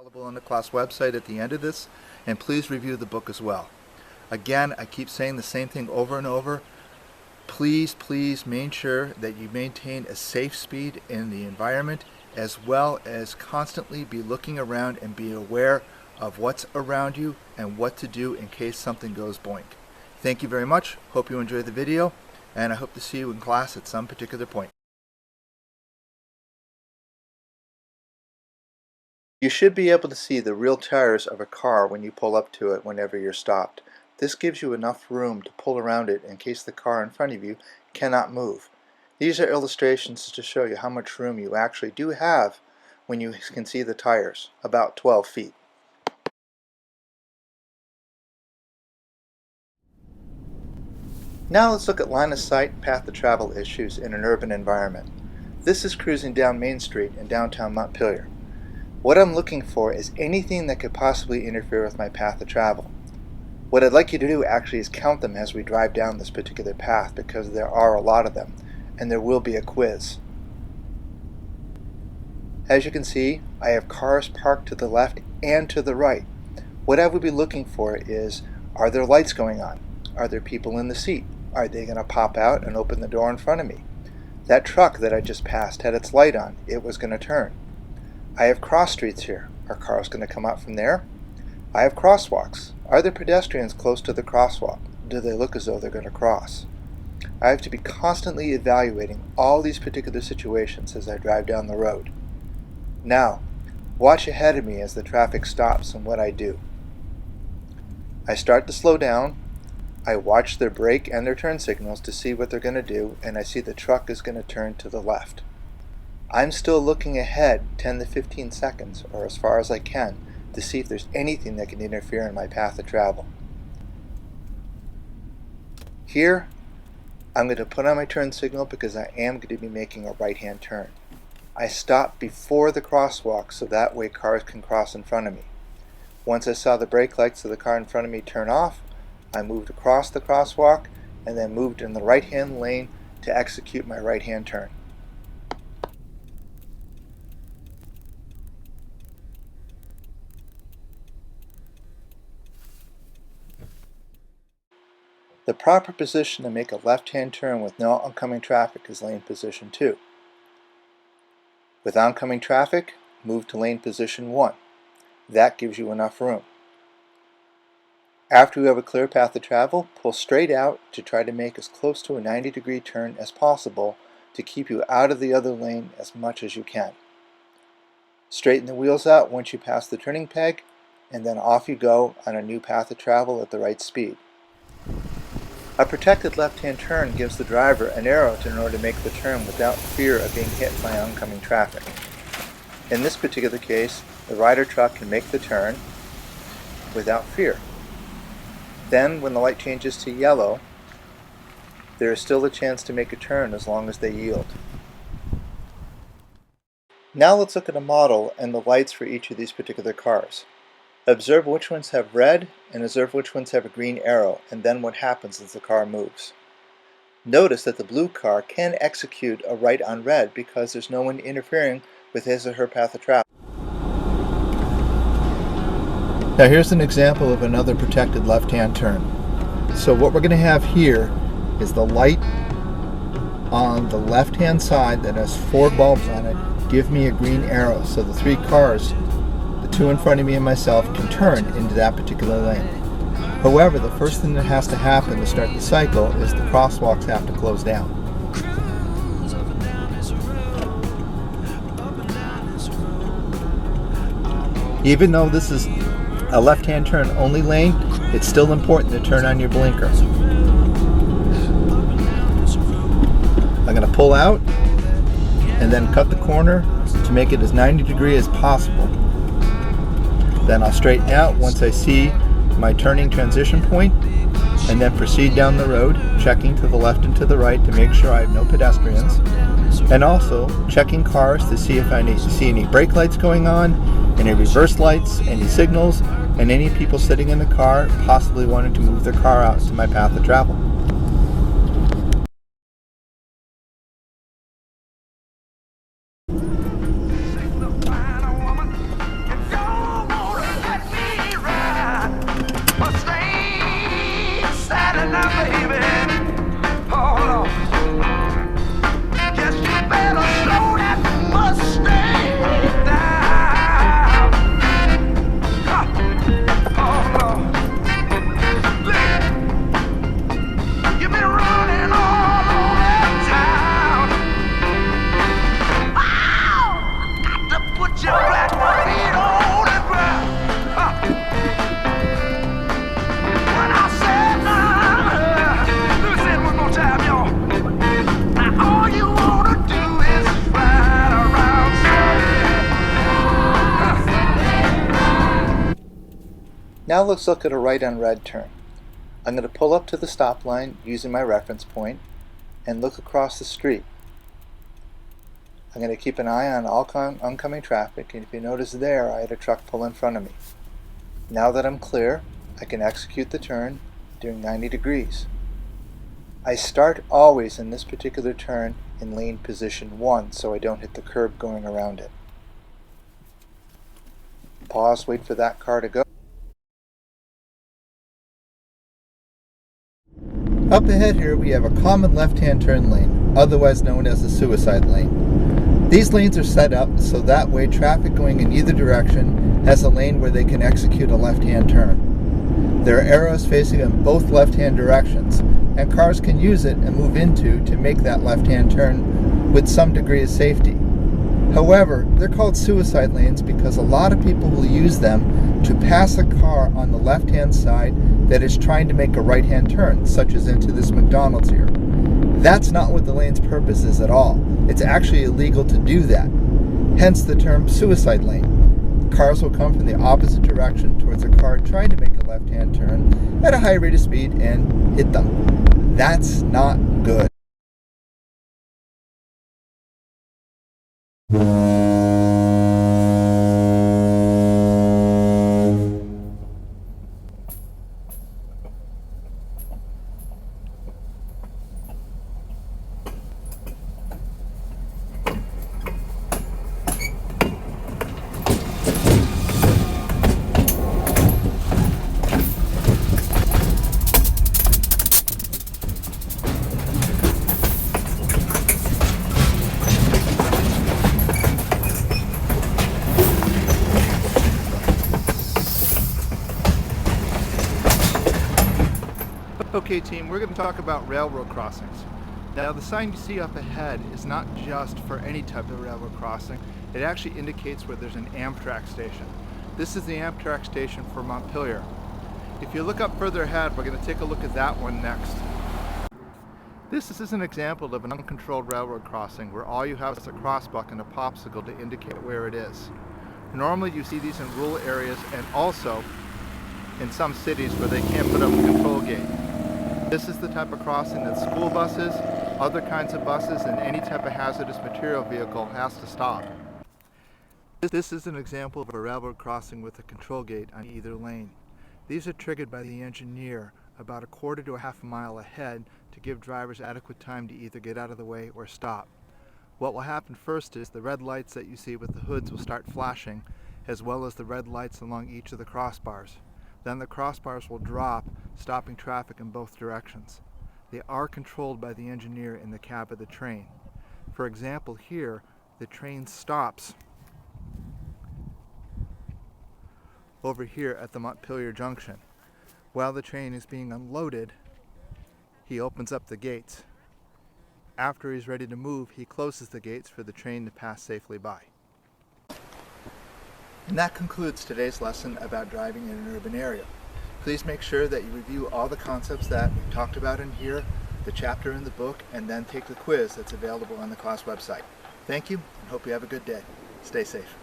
Available on the class website at the end of this, and please review the book as well. Again, I keep saying the same thing over and over. Please make sure that you maintain a safe speed in the environment, as well as constantly be looking around and be aware of what's around you and what to do in case something goes boink. Thank you very much. Hope you enjoyed the video, and I hope to see you in class at some particular point. You should be able to see the real tires of a car when you pull up to it whenever you're stopped. This gives you enough room to pull around it in case the car in front of you cannot move. These are illustrations to show you how much room you actually do have when you can see the tires, about 12 feet. Now let's look at line of sight and path of travel issues in an urban environment. This is cruising down Main Street in downtown Montpelier. What I'm looking for is anything that could possibly interfere with my path of travel. What I'd like you to do actually is count them as we drive down this particular path, because there are a lot of them, and there will be a quiz. As you can see, I have cars parked to the left and to the right. What I would be looking for is, are there lights going on? Are there people in the seat? Are they going to pop out and open the door in front of me? That truck that I just passed had its light on. It was going to turn. I have cross streets here. Are cars going to come out from there? I have crosswalks. Are there pedestrians close to the crosswalk? Do they look as though they're going to cross? I have to be constantly evaluating all these particular situations as I drive down the road. Now, watch ahead of me as the traffic stops and what I do. I start to slow down. I watch their brake and their turn signals to see what they're going to do, and I see the truck is going to turn to the left. I'm still looking ahead 10 to 15 seconds, or as far as I can, to see if there's anything that can interfere in my path of travel. Here, I'm going to put on my turn signal because I am going to be making a right-hand turn. I stop before the crosswalk so that way cars can cross in front of me. Once I saw the brake lights of the car in front of me turn off, I moved across the crosswalk and then moved in the right-hand lane to execute my right-hand turn. The proper position to make a left-hand turn with no oncoming traffic is lane position 2. With oncoming traffic, move to lane position 1. That gives you enough room. After you have a clear path of travel, pull straight out to try to make as close to a 90-degree turn as possible to keep you out of the other lane as much as you can. Straighten the wheels out once you pass the turning peg, and then off you go on a new path of travel at the right speed. A protected left-hand turn gives the driver an arrow in order to make the turn without fear of being hit by oncoming traffic. In this particular case, the Ryder truck can make the turn without fear. Then, when the light changes to yellow, there is still a chance to make a turn as long as they yield. Now let's look at a model and the lights for each of these particular cars. Observe which ones have red and observe which ones have a green arrow, and then what happens as the car moves. Notice that the blue car can execute a right on red because there's no one interfering with his or her path of travel. Now here's an example of another protected left-hand turn. So what we're going to have here is the light on the left-hand side that has 4 bulbs on it give me a green arrow, so the 3 cars, the 2 in front of me and myself, can turn into that particular lane. However, the first thing that has to happen to start the cycle is the crosswalks have to close down. Even though this is a left-hand turn only lane, it's still important to turn on your blinker. I'm going to pull out and then cut the corner to make it as 90 degree as possible. Then I'll straighten out once I see my turning transition point, and then proceed down the road, checking to the left and to the right to make sure I have no pedestrians, and also checking cars to see if I see any brake lights going on, any reverse lights, any signals, and any people sitting in the car possibly wanting to move their car out to my path of travel. Now let's look at a right on red turn. I'm going to pull up to the stop line using my reference point and look across the street. I'm going to keep an eye on all oncoming traffic, and if you notice there, I had a truck pull in front of me. Now that I'm clear, I can execute the turn doing 90 degrees. I start always in this particular turn in lane position 1 so I don't hit the curb going around it. Pause, wait for that car to go. Up ahead here we have a common left-hand turn lane, otherwise known as the suicide lane. These lanes are set up so that way traffic going in either direction has a lane where they can execute a left-hand turn. There are arrows facing in both left-hand directions, and cars can use it and move into to make that left-hand turn with some degree of safety. However, they're called suicide lanes because a lot of people will use them to pass a car on the left-hand side that is trying to make a right-hand turn, such as into this McDonald's here. That's not what the lane's purpose is at all. It's actually illegal to do that. Hence the term suicide lane. Cars will come from the opposite direction towards a car trying to make a left-hand turn at a high rate of speed and hit them. That's not good. Okay team, we're going to talk about railroad crossings. Now the sign you see up ahead is not just for any type of railroad crossing, it actually indicates where there's an Amtrak station. This is the Amtrak station for Montpelier. If you look up further ahead, we're going to take a look at that one next. This is an example of an uncontrolled railroad crossing where all you have is a crossbuck and a popsicle to indicate where it is. Normally you see these in rural areas and also in some cities where they can't put up a control gate. This is the type of crossing that school buses, other kinds of buses, and any type of hazardous material vehicle has to stop. This is an example of a railroad crossing with a control gate on either lane. These are triggered by the engineer about a quarter to a half a mile ahead to give drivers adequate time to either get out of the way or stop. What will happen first is the red lights that you see with the hoods will start flashing, as well as the red lights along each of the crossbars. Then the crossbars will drop, stopping traffic in both directions. They are controlled by the engineer in the cab of the train. For example, here, the train stops over here at the Montpelier Junction. While the train is being unloaded, he opens up the gates. After he's ready to move, he closes the gates for the train to pass safely by. And that concludes today's lesson about driving in an urban area. Please make sure that you review all the concepts that we talked about in here, the chapter in the book, and then take the quiz that's available on the class website. Thank you, and hope you have a good day. Stay safe.